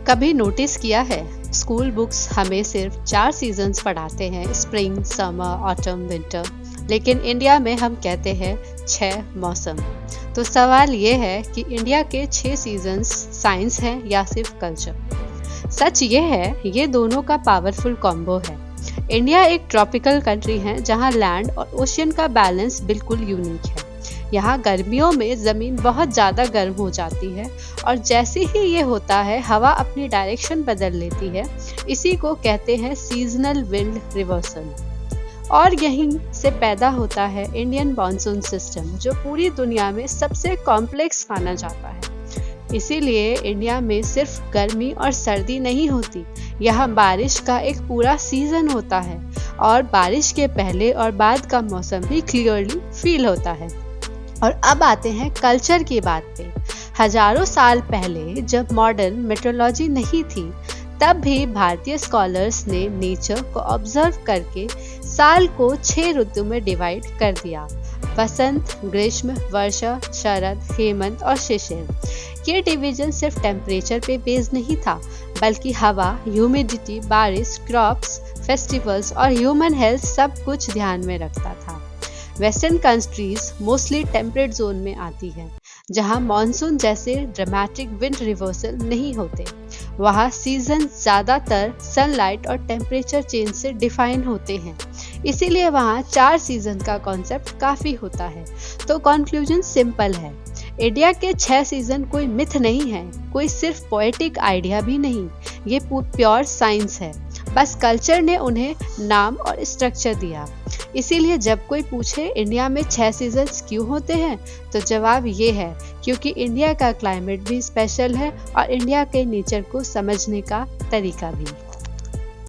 कभी नोटिस किया है, स्कूल बुक्स हमें सिर्फ 4 सीजन्स पढ़ाते हैं, स्प्रिंग, समर, ऑटम, विंटर, लेकिन इंडिया में हम कहते हैं 6 मौसम। तो सवाल ये है कि इंडिया के 6 सीजन्स साइंस हैं या सिर्फ कल्चर। सच ये है, ये दोनों का पावरफुल कॉम्बो है। इंडिया एक ट्रॉपिकल कंट्री है जहाँ लैंड और ओशियन का बैलेंस बिल्कुल यूनिक है। यहाँ गर्मियों में ज़मीन बहुत ज़्यादा गर्म हो जाती है और जैसे ही ये होता है हवा अपनी डायरेक्शन बदल लेती है। इसी को कहते हैं सीजनल विंड रिवर्सल। और यहीं से पैदा होता है इंडियन मॉनसून सिस्टम, जो पूरी दुनिया में सबसे कॉम्प्लेक्स माना जाता है। इसीलिए इंडिया में सिर्फ गर्मी और सर्दी नहीं होती, यहाँ बारिश का एक पूरा सीजन होता है और बारिश के पहले और बाद का मौसम भी क्लियरली फील होता है। और अब आते हैं कल्चर की बात पे। हजारों साल पहले जब मॉडर्न मेट्रोलॉजी नहीं थी, तब भी भारतीय स्कॉलर्स ने नेचर को ऑब्जर्व करके साल को 6 ऋतु में डिवाइड कर दिया: बसंत, ग्रीष्म, वर्षा, शरद, हेमंत और शिशिर। ये डिवीजन सिर्फ टेम्परेचर पे बेस्ड नहीं था, बल्कि हवा, ह्यूमिडिटी, बारिश, क्रॉप्स, फेस्टिवल्स और ह्यूमन हेल्थ सब कुछ ध्यान में रखता था। Western countries mostly temperate zone में आती है, जहां मॉनसून जैसे ड्रामेटिक विंड रिवर्सल नहीं होते। वहां सीजन ज़्यादातर सनलाइट और टेम्परेचर चेंज से डिफाइन होते हैं, इसीलिए वहां 4 सीजन का कॉन्सेप्ट काफ़ी होता है। तो कंक्लूजन सिंपल है, इंडिया के 6 सीजन कोई मिथ नहीं है, कोई सिर्फ पोएटिक आइडिया भी नहीं, ये प्योर साइंस है। बस कल्चर ने उन्हें नाम और स्ट्रक्चर दिया। इसीलिए जब कोई पूछे इंडिया में 6 सीजन्स क्यों होते हैं, तो जवाब ये है, क्योंकि इंडिया का क्लाइमेट भी स्पेशल है और इंडिया के नेचर को समझने का तरीका भी।